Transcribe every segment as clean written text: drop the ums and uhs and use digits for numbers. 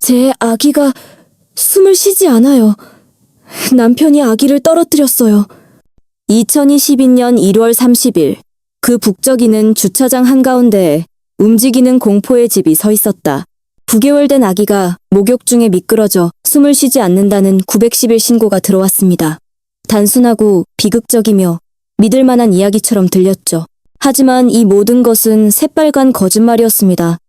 제 아기가 숨을 쉬지 않아요. 남편이 아기를 떨어뜨렸어요. 2022년 1월 30일, 그 북적이는 주차장 한가운데에 움직이는 공포의 집이 서 있었다. 9개월 된 아기가 목욕 중에 미끄러져 숨을 쉬지 않는다는 910일 신고가 들어왔습니다. 단순하고 비극적이며 믿을 만한 이야기처럼 들렸죠. 하지만 이 모든 것은 새빨간 거짓말이었습니다.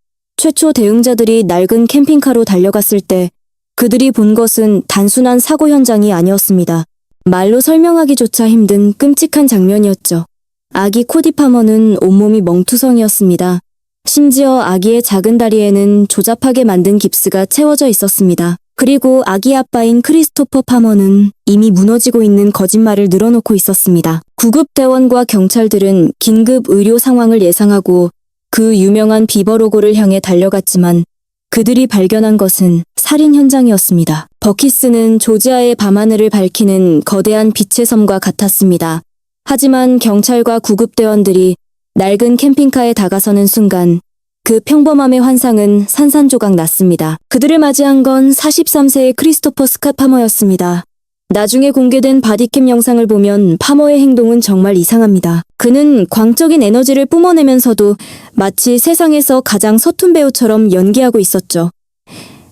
최초 대응자들이 낡은 캠핑카로 달려갔을 때 그들이 본 것은 단순한 사고 현장이 아니었습니다. 말로 설명하기조차 힘든 끔찍한 장면이었죠. 아기 코디 파머는 온몸이 멍투성이었습니다. 심지어 아기의 작은 다리에는 조잡하게 만든 깁스가 채워져 있었습니다. 그리고 아기 아빠인 크리스토퍼 파머는 이미 무너지고 있는 거짓말을 늘어놓고 있었습니다. 구급대원과 경찰들은 긴급 의료 상황을 예상하고 그 유명한 비버 로고를 향해 달려갔지만 그들이 발견한 것은 살인 현장이었습니다. 버키스는 조지아의 밤하늘을 밝히는 거대한 빛의 섬과 같았습니다. 하지만 경찰과 구급대원들이 낡은 캠핑카에 다가서는 순간 그 평범함의 환상은 산산조각 났습니다. 그들을 맞이한 건 43세의 크리스토퍼 스캇 파머였습니다. 나중에 공개된 바디캠 영상을 보면 파머의 행동은 정말 이상합니다. 그는 광적인 에너지를 뿜어내면서도 마치 세상에서 가장 서툰 배우처럼 연기하고 있었죠.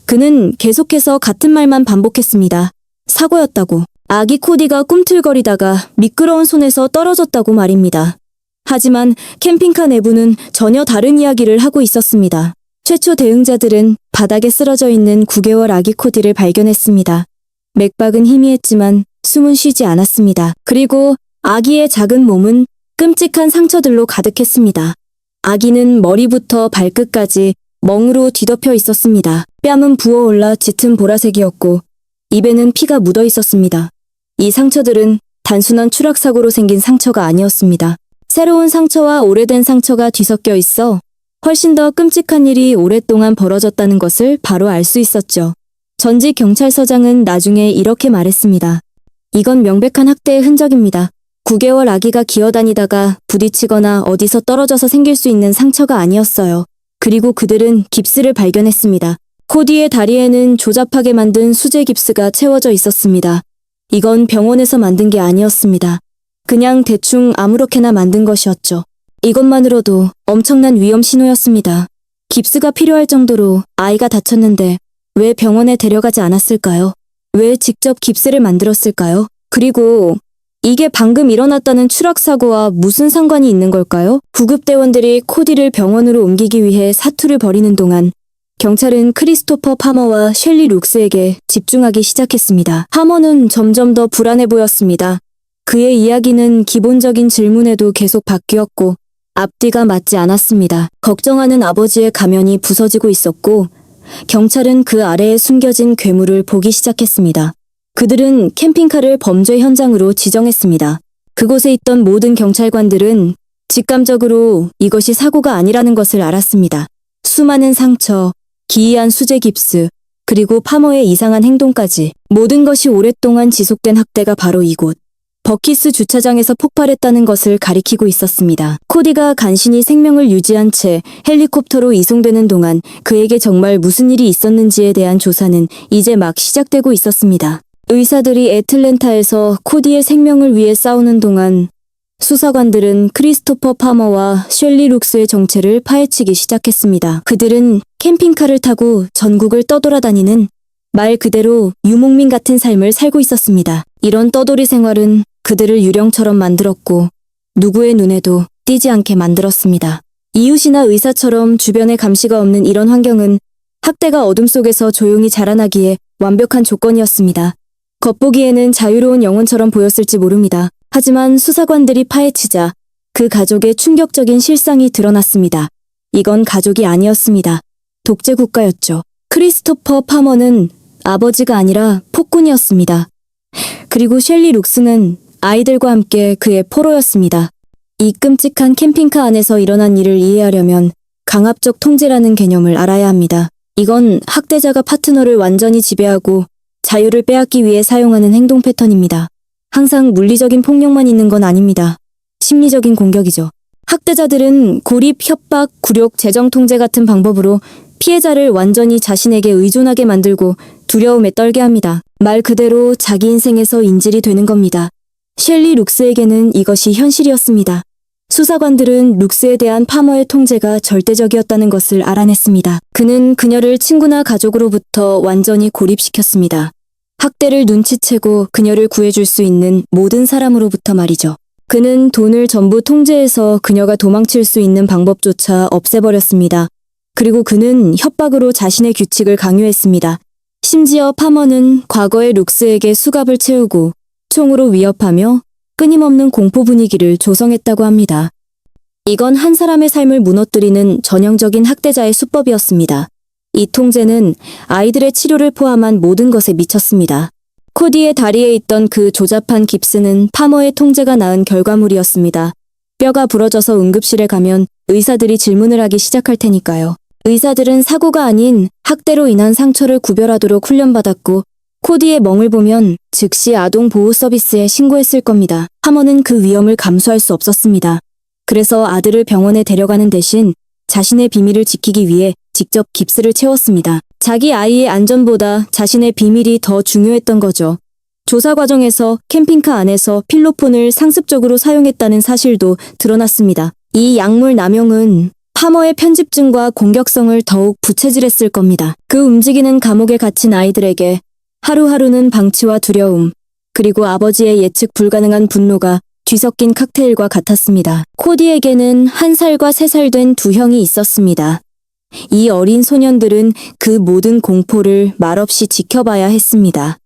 그는 계속해서 같은 말만 반복했습니다. 사고였다고. 아기 코디가 꿈틀거리다가 미끄러운 손에서 떨어졌다고 말입니다. 하지만 캠핑카 내부는 전혀 다른 이야기를 하고 있었습니다. 최초 대응자들은 바닥에 쓰러져 있는 9개월 아기 코디를 발견했습니다. 맥박은 희미했지만 숨은 쉬지 않았습니다. 그리고 아기의 작은 몸은 끔찍한 상처들로 가득했습니다. 아기는 머리부터 발끝까지 멍으로 뒤덮여 있었습니다. 뺨은 부어올라 짙은 보라색이었고 입에는 피가 묻어 있었습니다. 이 상처들은 단순한 추락사고로 생긴 상처가 아니었습니다. 새로운 상처와 오래된 상처가 뒤섞여 있어 훨씬 더 끔찍한 일이 오랫동안 벌어졌다는 것을 바로 알 수 있었죠. 전직 경찰서장은 나중에 이렇게 말했습니다. 이건 명백한 학대의 흔적입니다. 9개월 아기가 기어다니다가 부딪히거나 어디서 떨어져서 생길 수 있는 상처가 아니었어요. 그리고 그들은 깁스를 발견했습니다. 코디의 다리에는 조잡하게 만든 수제 깁스가 채워져 있었습니다. 이건 병원에서 만든 게 아니었습니다. 그냥 대충 아무렇게나 만든 것이었죠. 이것만으로도 엄청난 위험 신호였습니다. 깁스가 필요할 정도로 아이가 다쳤는데 왜 병원에 데려가지 않았을까요? 왜 직접 깁스를 만들었을까요? 그리고 이게 방금 일어났다는 추락사고와 무슨 상관이 있는 걸까요? 구급대원들이 코디를 병원으로 옮기기 위해 사투를 벌이는 동안 경찰은 크리스토퍼 파머와 셸리 룩스에게 집중하기 시작했습니다. 파머는 점점 더 불안해 보였습니다. 그의 이야기는 기본적인 질문에도 계속 바뀌었고 앞뒤가 맞지 않았습니다. 걱정하는 아버지의 가면이 부서지고 있었고 경찰은 그 아래에 숨겨진 괴물을 보기 시작했습니다. 그들은 캠핑카를 범죄 현장으로 지정했습니다. 그곳에 있던 모든 경찰관들은 직감적으로 이것이 사고가 아니라는 것을 알았습니다. 수많은 상처, 기이한 수제 깁스, 그리고 파머의 이상한 행동까지 모든 것이 오랫동안 지속된 학대가 바로 이곳 버키스 주차장에서 폭발했다는 것을 가리키고 있었습니다. 코디가 간신히 생명을 유지한 채 헬리콥터로 이송되는 동안 그에게 정말 무슨 일이 있었는지에 대한 조사는 이제 막 시작되고 있었습니다. 의사들이 애틀랜타에서 코디의 생명을 위해 싸우는 동안 수사관들은 크리스토퍼 파머와 셸리 룩스의 정체를 파헤치기 시작했습니다. 그들은 캠핑카를 타고 전국을 떠돌아다니는 말 그대로 유목민 같은 삶을 살고 있었습니다. 이런 떠돌이 생활은 그들을 유령처럼 만들었고 누구의 눈에도 띄지 않게 만들었습니다. 이웃이나 의사처럼 주변에 감시가 없는 이런 환경은 학대가 어둠 속에서 조용히 자라나기에 완벽한 조건이었습니다. 겉보기에는 자유로운 영혼처럼 보였을지 모릅니다. 하지만 수사관들이 파헤치자 그 가족의 충격적인 실상이 드러났습니다. 이건 가족이 아니었습니다. 독재 국가였죠. 크리스토퍼 파머는 아버지가 아니라 폭군이었습니다. 그리고 셸리 룩스는 아이들과 함께 그의 포로였습니다. 이 끔찍한 캠핑카 안에서 일어난 일을 이해하려면 강압적 통제라는 개념을 알아야 합니다. 이건 학대자가 파트너를 완전히 지배하고 자유를 빼앗기 위해 사용하는 행동 패턴입니다. 항상 물리적인 폭력만 있는 건 아닙니다. 심리적인 공격이죠. 학대자들은 고립, 협박, 굴욕, 재정 통제 같은 방법으로 피해자를 완전히 자신에게 의존하게 만들고 두려움에 떨게 합니다. 말 그대로 자기 인생에서 인질이 되는 겁니다. 셸리 룩스에게는 이것이 현실이었습니다. 수사관들은 룩스에 대한 파머의 통제가 절대적이었다는 것을 알아냈습니다. 그는 그녀를 친구나 가족으로부터 완전히 고립시켰습니다. 학대를 눈치채고 그녀를 구해줄 수 있는 모든 사람으로부터 말이죠. 그는 돈을 전부 통제해서 그녀가 도망칠 수 있는 방법조차 없애버렸습니다. 그리고 그는 협박으로 자신의 규칙을 강요했습니다. 심지어 파머는 과거의 룩스에게 수갑을 채우고 총으로 위협하며 끊임없는 공포 분위기를 조성했다고 합니다. 이건 한 사람의 삶을 무너뜨리는 전형적인 학대자의 수법이었습니다. 이 통제는 아이들의 치료를 포함한 모든 것에 미쳤습니다. 코디의 다리에 있던 그 조잡한 깁스는 파머의 통제가 낳은 결과물이었습니다. 뼈가 부러져서 응급실에 가면 의사들이 질문을 하기 시작할 테니까요. 의사들은 사고가 아닌 학대로 인한 상처를 구별하도록 훈련받았고 코디의 멍을 보면 즉시 아동보호서비스에 신고했을 겁니다. 파머는 그 위험을 감수할 수 없었습니다. 그래서 아들을 병원에 데려가는 대신 자신의 비밀을 지키기 위해 직접 깁스를 채웠습니다. 자기 아이의 안전보다 자신의 비밀이 더 중요했던 거죠. 조사 과정에서 캠핑카 안에서 필로폰을 상습적으로 사용했다는 사실도 드러났습니다. 이 약물 남용은 파머의 편집증과 공격성을 더욱 부채질했을 겁니다. 그 움직이는 감옥에 갇힌 아이들에게 하루하루는 방치와 두려움, 그리고 아버지의 예측 불가능한 분노가 뒤섞인 칵테일과 같았습니다. 코디에게는 1살과 3살 된 두 형이 있었습니다. 이 어린 소년들은 그 모든 공포를 말없이 지켜봐야 했습니다.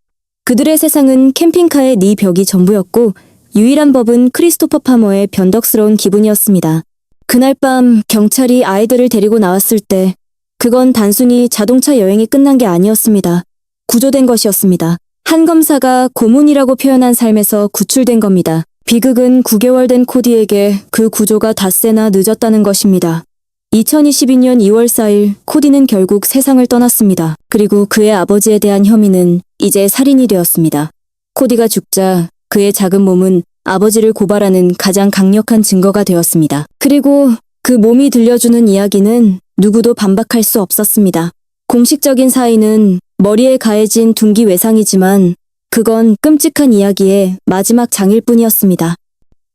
그들의 세상은 캠핑카의 네 벽이 전부였고 유일한 법은 크리스토퍼 파머의 변덕스러운 기분이었습니다. 그날 밤 경찰이 아이들을 데리고 나왔을 때 그건 단순히 자동차 여행이 끝난 게 아니었습니다. 구조된 것이었습니다. 한 검사가 고문이라고 표현한 삶에서 구출된 겁니다. 비극은 9개월 된 코디에게 그 구조가 닷새나 늦었다는 것입니다. 2022년 2월 4일 코디는 결국 세상을 떠났습니다. 그리고 그의 아버지에 대한 혐의는 이제 살인이 되었습니다. 코디가 죽자 그의 작은 몸은 아버지를 고발하는 가장 강력한 증거가 되었습니다. 그리고 그 몸이 들려주는 이야기는 누구도 반박할 수 없었습니다. 공식적인 사인은 머리에 가해진 둔기 외상이지만 그건 끔찍한 이야기의 마지막 장일 뿐이었습니다.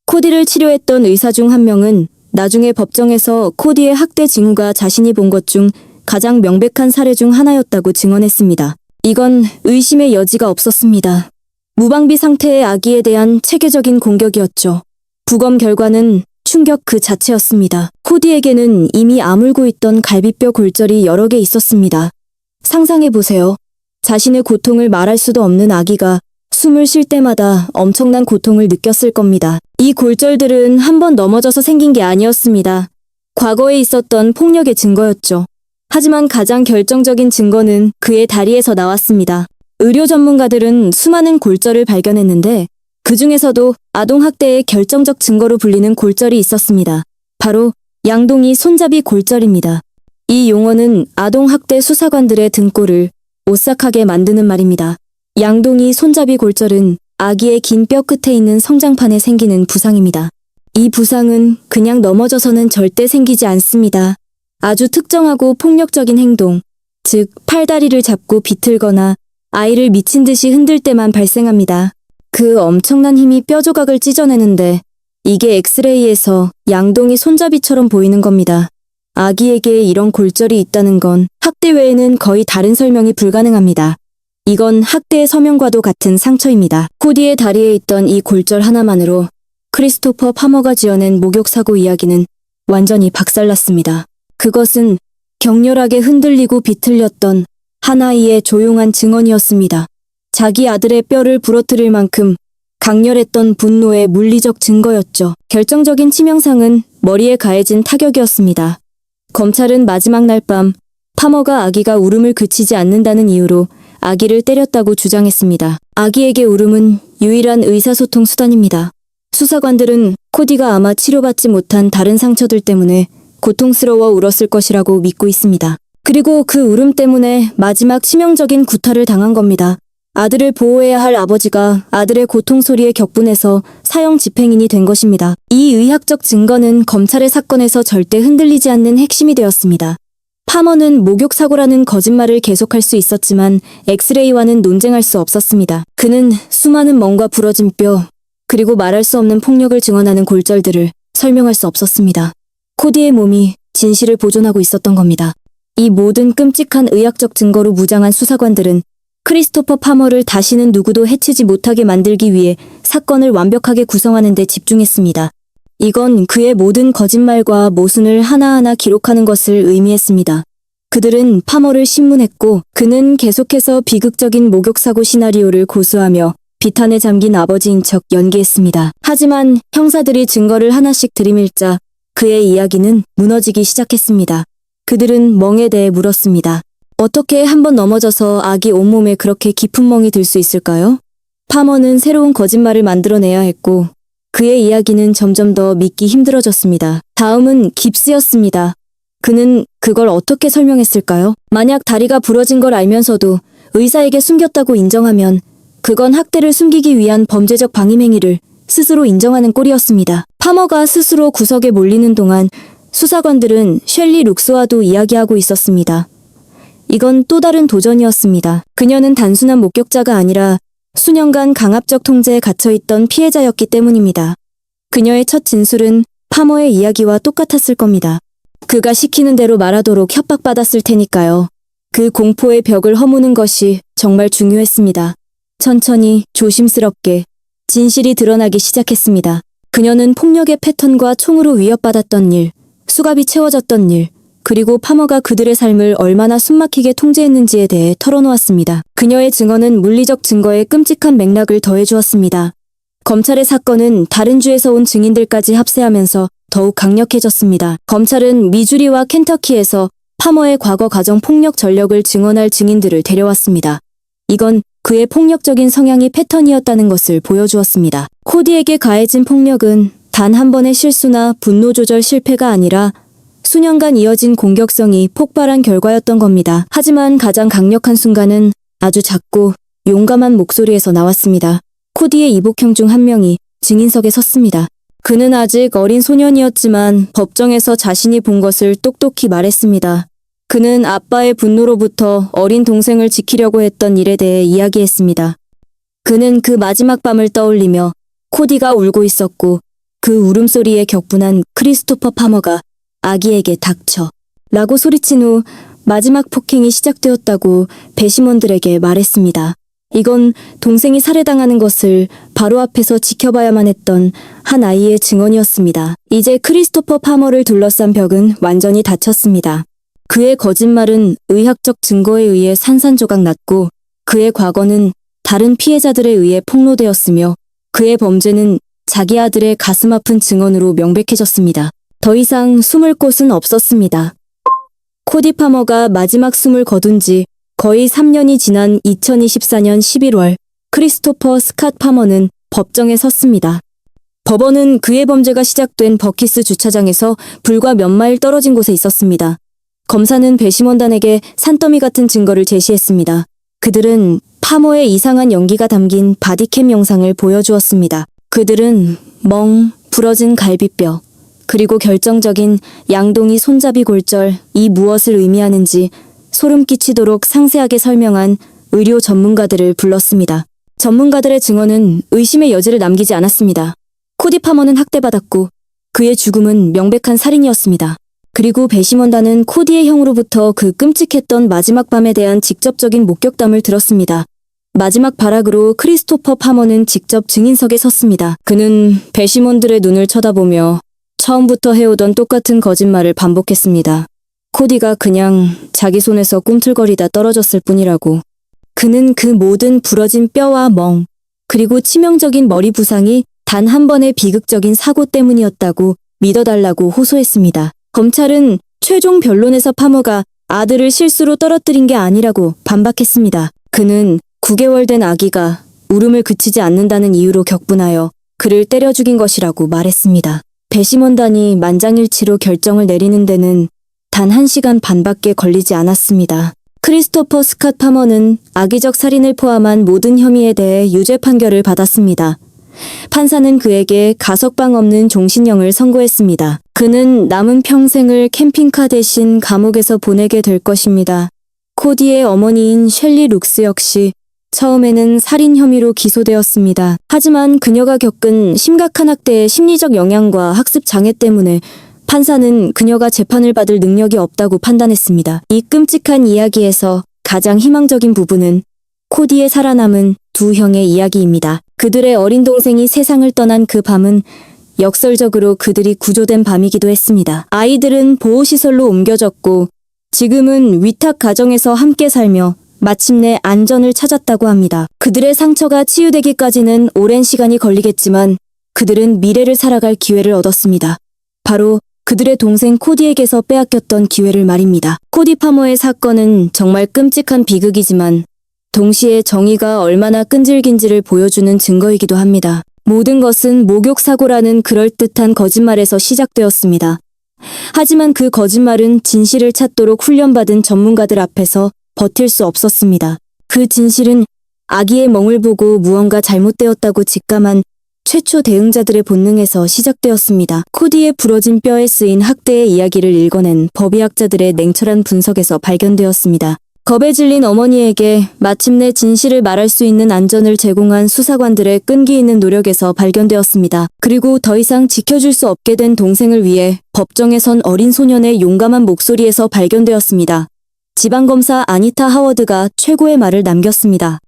코디를 치료했던 의사 중 한 명은 나중에 법정에서 코디의 학대 징후가 자신이 본 것 중 가장 명백한 사례 중 하나였다고 증언했습니다. 이건 의심의 여지가 없었습니다. 무방비 상태의 아기에 대한 체계적인 공격이었죠. 부검 결과는 충격 그 자체였습니다. 코디에게는 이미 아물고 있던 갈비뼈 골절이 여러 개 있었습니다. 상상해보세요. 자신의 고통을 말할 수도 없는 아기가 숨을 쉴 때마다 엄청난 고통을 느꼈을 겁니다. 이 골절들은 한 번 넘어져서 생긴 게 아니었습니다. 과거에 있었던 폭력의 증거였죠. 하지만 가장 결정적인 증거는 그의 다리에서 나왔습니다. 의료 전문가들은 수많은 골절을 발견했는데 그 중에서도 아동학대의 결정적 증거로 불리는 골절이 있었습니다. 바로 양동이 손잡이 골절입니다. 이 용어는 아동학대 수사관들의 등골을 오싹하게 만드는 말입니다. 양동이 손잡이 골절은 아기의 긴 뼈 끝에 있는 성장판에 생기는 부상입니다. 이 부상은 그냥 넘어져서는 절대 생기지 않습니다. 아주 특정하고 폭력적인 행동, 즉 팔다리를 잡고 비틀거나 아이를 미친 듯이 흔들 때만 발생합니다. 그 엄청난 힘이 뼈 조각을 찢어내는데 이게 엑스레이에서 양동이 손잡이처럼 보이는 겁니다. 아기에게 이런 골절이 있다는 건 학대 외에는 거의 다른 설명이 불가능합니다. 이건 학대의 서명과도 같은 상처입니다. 코디의 다리에 있던 이 골절 하나만으로 크리스토퍼 파머가 지어낸 목욕사고 이야기는 완전히 박살났습니다. 그것은 격렬하게 흔들리고 비틀렸던 한 아이의 조용한 증언이었습니다. 자기 아들의 뼈를 부러뜨릴 만큼 강렬했던 분노의 물리적 증거였죠. 결정적인 치명상은 머리에 가해진 타격이었습니다. 검찰은 마지막 날 밤 파머가 아기가 울음을 그치지 않는다는 이유로 아기를 때렸다고 주장했습니다. 아기에게 울음은 유일한 의사소통 수단입니다. 수사관들은 코디가 아마 치료받지 못한 다른 상처들 때문에 고통스러워 울었을 것이라고 믿고 있습니다. 그리고 그 울음 때문에 마지막 치명적인 구타를 당한 겁니다. 아들을 보호해야 할 아버지가 아들의 고통 소리에 격분해서 사형 집행인이 된 것입니다. 이 의학적 증거는 검찰의 사건에서 절대 흔들리지 않는 핵심이 되었습니다. 파머는 목욕사고라는 거짓말을 계속할 수 있었지만 엑스레이와는 논쟁할 수 없었습니다. 그는 수많은 멍과 부러진 뼈, 그리고 말할 수 없는 폭력을 증언하는 골절들을 설명할 수 없었습니다. 코디의 몸이 진실을 보존하고 있었던 겁니다. 이 모든 끔찍한 의학적 증거로 무장한 수사관들은 크리스토퍼 파머를 다시는 누구도 해치지 못하게 만들기 위해 사건을 완벽하게 구성하는 데 집중했습니다. 이건 그의 모든 거짓말과 모순을 하나하나 기록하는 것을 의미했습니다. 그들은 파머를 신문했고 그는 계속해서 비극적인 목욕사고 시나리오를 고수하며 비탄에 잠긴 아버지인 척 연기했습니다. 하지만 형사들이 증거를 하나씩 들이밀자 그의 이야기는 무너지기 시작했습니다. 그들은 멍에 대해 물었습니다. 어떻게 한번 넘어져서 아기 온몸에 그렇게 깊은 멍이 들 수 있을까요? 파머는 새로운 거짓말을 만들어내야 했고 그의 이야기는 점점 더 믿기 힘들어졌습니다. 다음은 깁스였습니다. 그는 그걸 어떻게 설명했을까요? 만약 다리가 부러진 걸 알면서도 의사에게 숨겼다고 인정하면 그건 학대를 숨기기 위한 범죄적 방임 행위를 스스로 인정하는 꼴이었습니다. 파머가 스스로 구석에 몰리는 동안 수사관들은 셸리 룩스와도 이야기하고 있었습니다. 이건 또 다른 도전이었습니다. 그녀는 단순한 목격자가 아니라 수년간 강압적 통제에 갇혀있던 피해자였기 때문입니다. 그녀의 첫 진술은 파머의 이야기와 똑같았을 겁니다. 그가 시키는 대로 말하도록 협박받았을 테니까요. 그 공포의 벽을 허무는 것이 정말 중요했습니다. 천천히 조심스럽게 진실이 드러나기 시작했습니다. 그녀는 폭력의 패턴과 총으로 위협받았던 일, 수갑이 채워졌던 일, 그리고 파머가 그들의 삶을 얼마나 숨막히게 통제했는지에 대해 털어놓았습니다. 그녀의 증언은 물리적 증거에 끔찍한 맥락을 더해주었습니다. 검찰의 사건은 다른 주에서 온 증인들까지 합세하면서 더욱 강력해졌습니다. 검찰은 미주리와 켄터키에서 파머의 과거 가정 폭력 전력을 증언할 증인들을 데려왔습니다. 이건 그의 폭력적인 성향이 패턴이었다는 것을 보여주었습니다. 코디에게 가해진 폭력은 단 한 번의 실수나 분노 조절 실패가 아니라 수년간 이어진 공격성이 폭발한 결과였던 겁니다. 하지만 가장 강력한 순간은 아주 작고 용감한 목소리에서 나왔습니다. 코디의 이복형 중 한 명이 증인석에 섰습니다. 그는 아직 어린 소년이었지만 법정에서 자신이 본 것을 똑똑히 말했습니다. 그는 아빠의 분노로부터 어린 동생을 지키려고 했던 일에 대해 이야기했습니다. 그는 그 마지막 밤을 떠올리며 코디가 울고 있었고 그 울음소리에 격분한 크리스토퍼 파머가 아기에게 닥쳐 라고 소리친 후 마지막 폭행이 시작되었다고 배심원들에게 말했습니다. 이건 동생이 살해당하는 것을 바로 앞에서 지켜봐야만 했던 한 아이의 증언이었습니다. 이제 크리스토퍼 파머를 둘러싼 벽은 완전히 닫혔습니다. 그의 거짓말은 의학적 증거에 의해 산산조각 났고 그의 과거는 다른 피해자들에 의해 폭로되었으며 그의 범죄는 자기 아들의 가슴 아픈 증언으로 명백해졌습니다. 더 이상 숨을 곳은 없었습니다. 코디 파머가 마지막 숨을 거둔 지 거의 3년이 지난 2024년 11월 크리스토퍼 스캇 파머는 법정에 섰습니다. 법원은 그의 범죄가 시작된 버키스 주차장에서 불과 몇 마일 떨어진 곳에 있었습니다. 검사는 배심원단에게 산더미 같은 증거를 제시했습니다. 그들은 파머의 이상한 연기가 담긴 바디캠 영상을 보여주었습니다. 그들은 멍, 부러진 갈비뼈, 그리고 결정적인 양동이 손잡이 골절, 이 무엇을 의미하는지 소름 끼치도록 상세하게 설명한 의료 전문가들을 불렀습니다. 전문가들의 증언은 의심의 여지를 남기지 않았습니다. 코디 파머는 학대받았고 그의 죽음은 명백한 살인이었습니다. 그리고 배심원단은 코디의 형으로부터 그 끔찍했던 마지막 밤에 대한 직접적인 목격담을 들었습니다. 마지막 발악으로 크리스토퍼 파머는 직접 증인석에 섰습니다. 그는 배심원들의 눈을 쳐다보며 처음부터 해오던 똑같은 거짓말을 반복했습니다. 코디가 그냥 자기 손에서 꿈틀거리다 떨어졌을 뿐이라고. 그는 그 모든 부러진 뼈와 멍, 그리고 치명적인 머리 부상이 단 한 번의 비극적인 사고 때문이었다고 믿어달라고 호소했습니다. 검찰은 최종 변론에서 파머가 아들을 실수로 떨어뜨린 게 아니라고 반박했습니다. 그는 9개월 된 아기가 울음을 그치지 않는다는 이유로 격분하여 그를 때려 죽인 것이라고 말했습니다. 배심원단이 만장일치로 결정을 내리는 데는 단 1시간 반밖에 걸리지 않았습니다. 크리스토퍼 스캇 파머는 악의적 살인을 포함한 모든 혐의에 대해 유죄 판결을 받았습니다. 판사는 그에게 가석방 없는 종신형을 선고했습니다. 그는 남은 평생을 캠핑카 대신 감옥에서 보내게 될 것입니다. 코디의 어머니인 셸리 룩스 역시 처음에는 살인 혐의로 기소되었습니다. 하지만 그녀가 겪은 심각한 학대의 심리적 영향과 학습 장애 때문에 판사는 그녀가 재판을 받을 능력이 없다고 판단했습니다. 이 끔찍한 이야기에서 가장 희망적인 부분은 코디의 살아남은 두 형의 이야기입니다. 그들의 어린 동생이 세상을 떠난 그 밤은 역설적으로 그들이 구조된 밤이기도 했습니다. 아이들은 보호시설로 옮겨졌고 지금은 위탁 가정에서 함께 살며 마침내 안전을 찾았다고 합니다. 그들의 상처가 치유되기까지는 오랜 시간이 걸리겠지만 그들은 미래를 살아갈 기회를 얻었습니다. 바로 그들의 동생 코디에게서 빼앗겼던 기회를 말입니다. 코디 파머의 사건은 정말 끔찍한 비극이지만 동시에 정의가 얼마나 끈질긴지를 보여주는 증거이기도 합니다. 모든 것은 목욕사고라는 그럴듯한 거짓말에서 시작되었습니다. 하지만 그 거짓말은 진실을 찾도록 훈련받은 전문가들 앞에서 버틸 수 없었습니다. 그 진실은 아기의 멍을 보고 무언가 잘못되었다고 직감한 최초 대응자들의 본능에서 시작되었습니다. 코디의 부러진 뼈에 쓰인 학대의 이야기를 읽어낸 법의학자들의 냉철한 분석에서 발견되었습니다. 겁에 질린 어머니에게 마침내 진실을 말할 수 있는 안전을 제공한 수사관들의 끈기 있는 노력에서 발견되었습니다. 그리고 더 이상 지켜줄 수 없게 된 동생을 위해 법정에 선 어린 소년의 용감한 목소리에서 발견되었습니다. 지방검사 아니타 하워드가 최고의 말을 남겼습니다.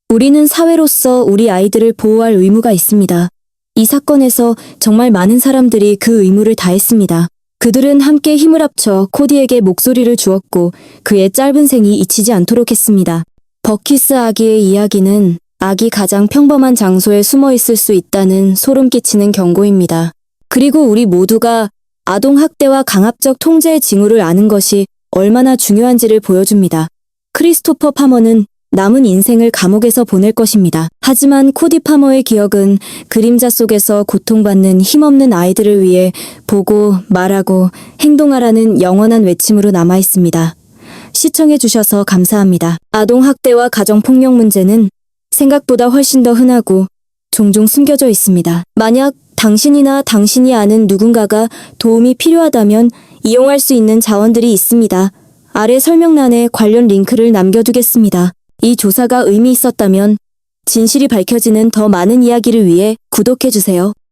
우리는 사회로서 우리 아이들을 보호할 의무가 있습니다. 이 사건에서 정말 많은 사람들이 그 의무를 다했습니다. 그들은 함께 힘을 합쳐 코디에게 목소리를 주었고 그의 짧은 생이 잊히지 않도록 했습니다. 버키스 아기의 이야기는 아기 가장 평범한 장소에 숨어 있을 수 있다는 소름 끼치는 경고입니다. 그리고 우리 모두가 아동학대와 강압적 통제의 징후를 아는 것이 얼마나 중요한지를 보여줍니다. 크리스토퍼 파머는 남은 인생을 감옥에서 보낼 것입니다. 하지만 코디 파머의 기억은 그림자 속에서 고통받는 힘없는 아이들을 위해 보고 말하고 행동하라는 영원한 외침으로 남아있습니다. 시청해주셔서 감사합니다. 아동학대와 가정폭력 문제는 생각보다 훨씬 더 흔하고 종종 숨겨져 있습니다. 만약 당신이나 당신이 아는 누군가가 도움이 필요하다면 이용할 수 있는 자원들이 있습니다. 아래 설명란에 관련 링크를 남겨두겠습니다. 이 조사가 의미 있었다면 진실이 밝혀지는 더 많은 이야기를 위해 구독해주세요.